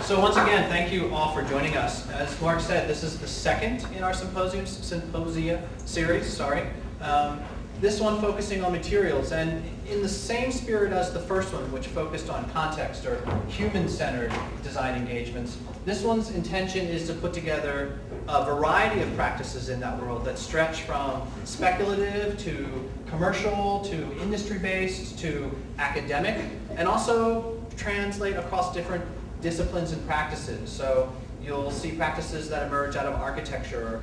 So once again, thank you all for joining us. As Mark said, this is the second in our symposia series. This one focusing on materials, and in the same spirit as the first one, which focused on context or human-centered design engagements, this one's intention is to put together a variety of practices in that world that stretch from speculative to commercial to industry-based to academic, and also translate across different disciplines and practices. So you'll see practices that emerge out of architecture,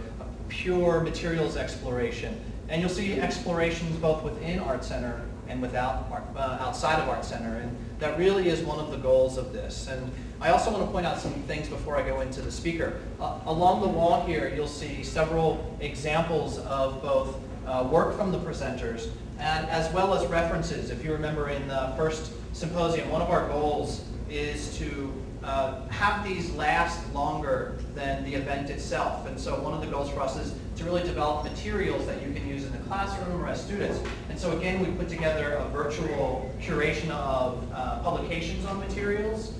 pure materials exploration, and you'll see explorations both within Art Center and outside of Art Center, and that really is one of the goals of this. And I also want to point out some things before I go into the speaker. Along the wall here, you'll see several examples of both work from the presenters and as well as references. If you remember in the first symposium, one of our goals is to have these last longer than the event itself. And so one of the goals for us is to really develop materials that you can use in the classroom or as students. And so again, we put together a virtual curation of publications on materials,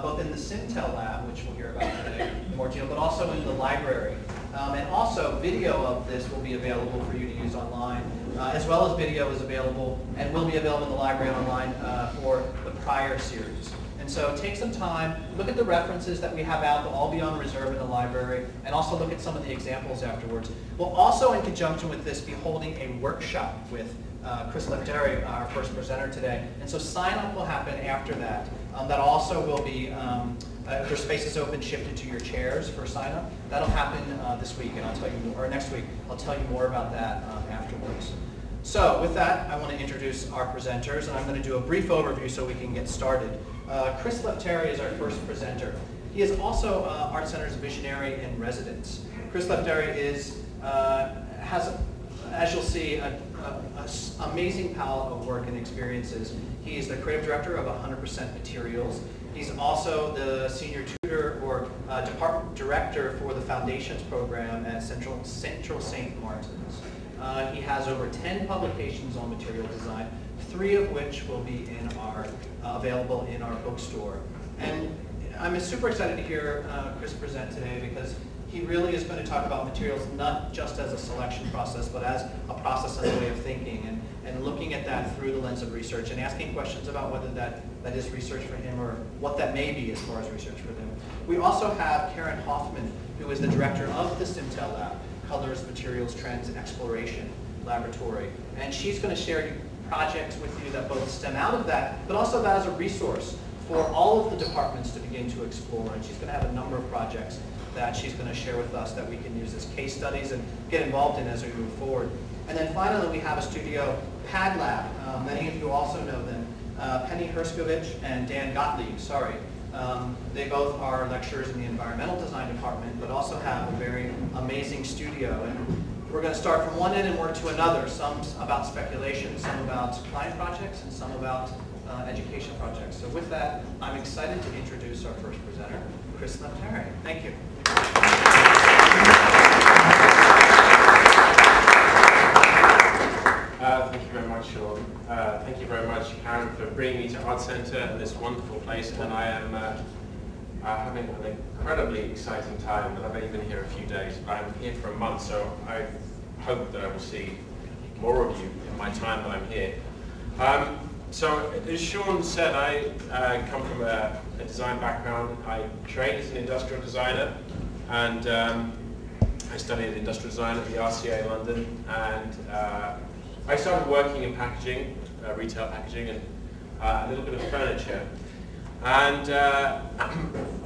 both in the Syntel lab, which we'll hear about today in more detail, but also in the library. And also video of this will be available for you to use online, as well as video is available and will be available in the library online for the prior series. And so take some time, look at the references that we have out, they'll all be on reserve in the library, and also look at some of the examples afterwards. We'll also, in conjunction with this, be holding a workshop with Chris Leftery, our first presenter today. And so sign-up will happen after that. That also will be, there's spaces open, shifted to your chairs for sign-up. That'll happen this week, and I'll tell you more, or next week. I'll tell you more about that afterwards. So with that, I want to introduce our presenters, and I'm going to do a brief overview so we can get started. Chris Leftery is our first presenter. He is also Art Center's visionary in residence. Chris Leftery has, as you'll see, an amazing palette of work and experiences. He is the creative director of 100% Materials. He's also the senior tutor or department director for the Foundations program at Central St. Martin's. He has over 10 publications on material design, 3 of which will be in our available in our bookstore. And I'm super excited to hear Chris present today because he really is going to talk about materials not just as a selection process, but as a process, as a way of thinking, and looking at that through the lens of research and asking questions about whether that is research for him or what that may be as far as research for them. We also have Karen Hoffman, who is the director of the Syntel Lab, Colors, Materials, Trends, and Exploration Laboratory. And she's going to share projects with you that both stem out of that, but also that as a resource for all of the departments to begin to explore. And she's going to have a number of projects that she's going to share with us that we can use as case studies and get involved in as we move forward. And then finally, we have a studio, Pad Lab. Many of you also know them. Penny Herskovich and Dan Gottlieb, they both are lecturers in the environmental design department, but also have a very amazing studio. And we're going to start from one end and work to another, some about speculation, some about client projects, and some about education projects. So with that, I'm excited to introduce our first presenter, Chris Leftery. Thank you. Thank you very much, Sean. Thank you very much, Karen, for bringing me to Art Center and this wonderful place. And I am having an incredibly exciting time, but I've only been here a few days. But I'm here for a month, so I hope that I will see more of you in my time that I'm here. So, as Sean said, I come from a design background. I trained as an industrial designer, and I studied industrial design at the RCA in London, and I started working in packaging, retail packaging, and a little bit of furniture. And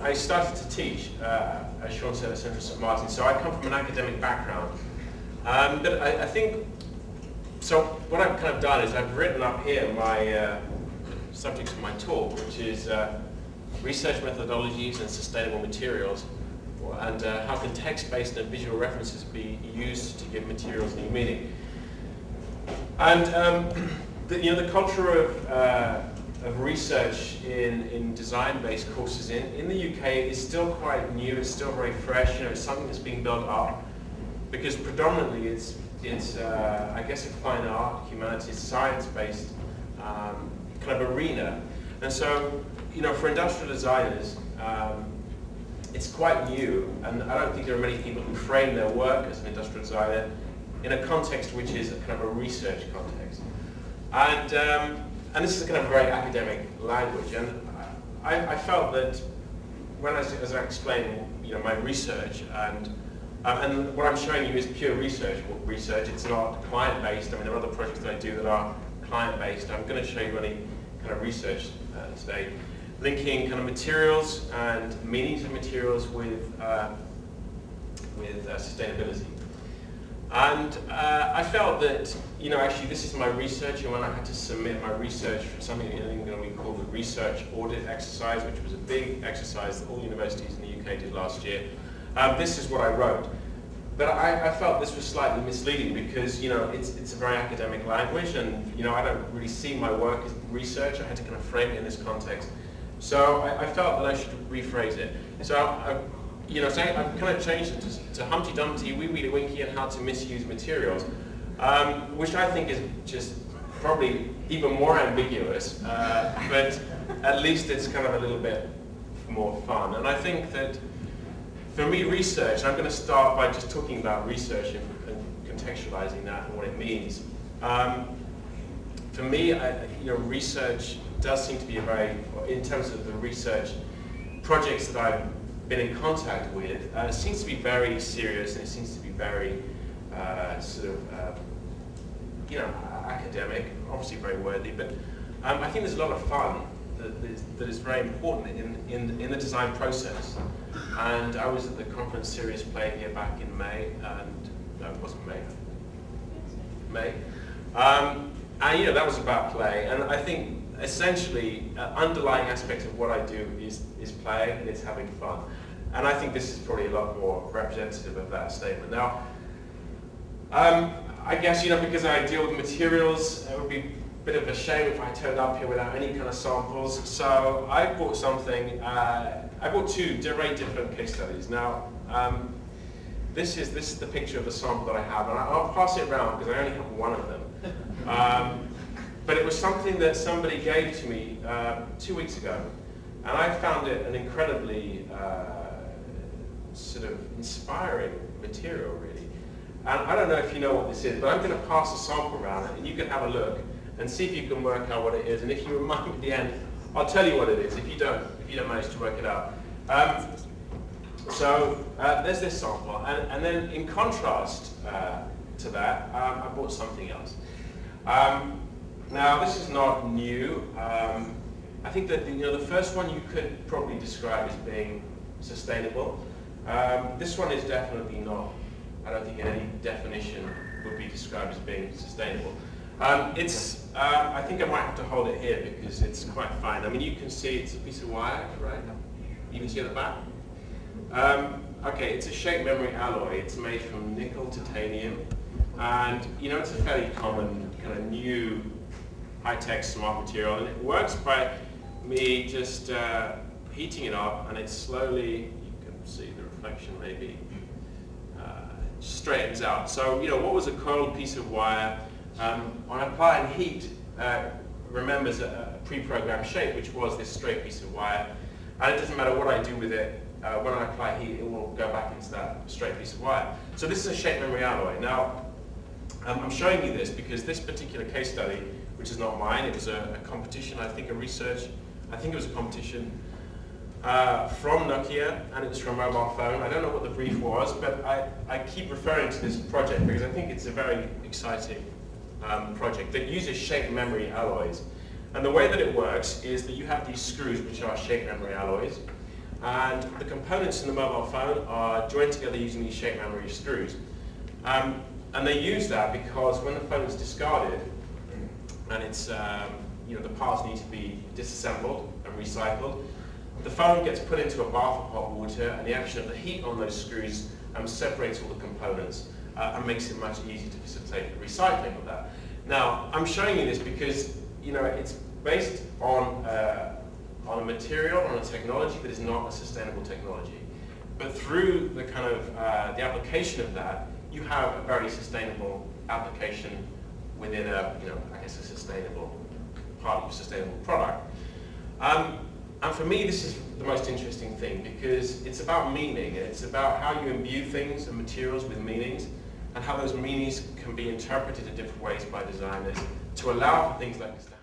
I started to teach, as Sean said, at Central St. Martin's. So I come from an academic background. But I think, so what I've kind of done is I've written up here my subjects of my talk, which is research methodologies and sustainable materials, and how can text-based and visual references be used to give materials new meaning. And the culture of research in design-based courses in the UK is still quite new. It's still very fresh. It's something that's being built up because predominantly it's I guess a fine art, humanities, science-based kind of arena. And so for industrial designers it's quite new, and I don't think there are many people who frame their work as an industrial designer in a context which is a kind of a research context. And this is a kind of very academic language, and I felt that when as I explained, my research and what I'm showing you is pure research. It's not client-based. I mean, there are other projects that I do that are client-based. I'm going to show you any kind of research today, linking kind of materials and meanings of materials with sustainability. And I felt that, actually this is my research, and when I had to submit my research for something that we call the research audit exercise, which was a big exercise that all universities in the UK did last year, this is what I wrote. But I felt this was slightly misleading because, it's a very academic language, and, I don't really see my work as research. I had to kind of frame it in this context. So I felt that I should rephrase it. So I've kind of changed it to Humpty Dumpty, Wee Weedy Winky, and How to Misuse Materials, which I think is just probably even more ambiguous, but at least it's kind of a little bit more fun. And I think that for me, research, I'm going to start by just talking about research and contextualizing that and what it means. For me, research does seem to be in terms of the research projects that I've been in contact with, it seems to be very serious, and it seems to be very academic, obviously very worthy, but I think there's a lot of fun that is very important in the design process. And I was at the conference Serious Play here back in May, and no, it wasn't May. And that was about play, and I think essentially underlying aspect of what I do is play, and it's having fun. And I think this is probably a lot more representative of that statement. Now, I guess, because I deal with materials, it would be a bit of a shame if I turned up here without any kind of samples. So I brought something, I brought two very different case studies. Now, this is the picture of the sample that I have, and I'll pass it around because I only have one of them. But it was something that somebody gave to me 2 weeks ago, and I found it an incredibly sort of inspiring material, really. And I don't know if you know what this is, but I'm going to pass a sample around, and you can have a look and see if you can work out what it is. And if you remind me at the end, I'll tell you what it is. If you don't manage to work it out. There's this sample, and then in contrast to that, I brought something else. Now, this is not new. I think that the first one you could probably describe as being sustainable. This one is definitely not. I don't think in any definition would be described as being sustainable. I think I might have to hold it here because it's quite fine. I mean, you can see it's a piece of wire, right? You can see at the back. Okay, it's a shape memory alloy. It's made from nickel titanium, and it's a fairly common kind of new high-tech smart material, and it works by me just heating it up, and it slowly, you can see the reflection maybe, straightens out. So, what was a coiled piece of wire, on applying heat, remembers a pre-programmed shape, which was this straight piece of wire, and it doesn't matter what I do with it, when I apply heat, it will go back into that straight piece of wire. So this is a shape memory alloy. Now, I'm showing you this because this particular case study, which is not mine, it was a competition, I think it was a competition from Nokia, and it was for a mobile phone. I don't know what the brief was, but I keep referring to this project because I think it's a very exciting project that uses shape memory alloys. And the way that it works is that you have these screws, which are shape memory alloys, and the components in the mobile phone are joined together using these shape memory screws. And they use that because when the phone is discarded, and it's the parts need to be disassembled and recycled, the phone gets put into a bath of hot water, and the action of the heat on those screws separates all the components and makes it much easier to facilitate the recycling of that. Now, I'm showing you this because it's based on a material, on a technology that is not a sustainable technology. But through the kind of the application of that, you have a very sustainable application within a, I guess a sustainable part of a sustainable product. And for me, this is the most interesting thing because it's about meaning. It's about how you imbue things and materials with meanings and how those meanings can be interpreted in different ways by designers to allow for things like this to happen.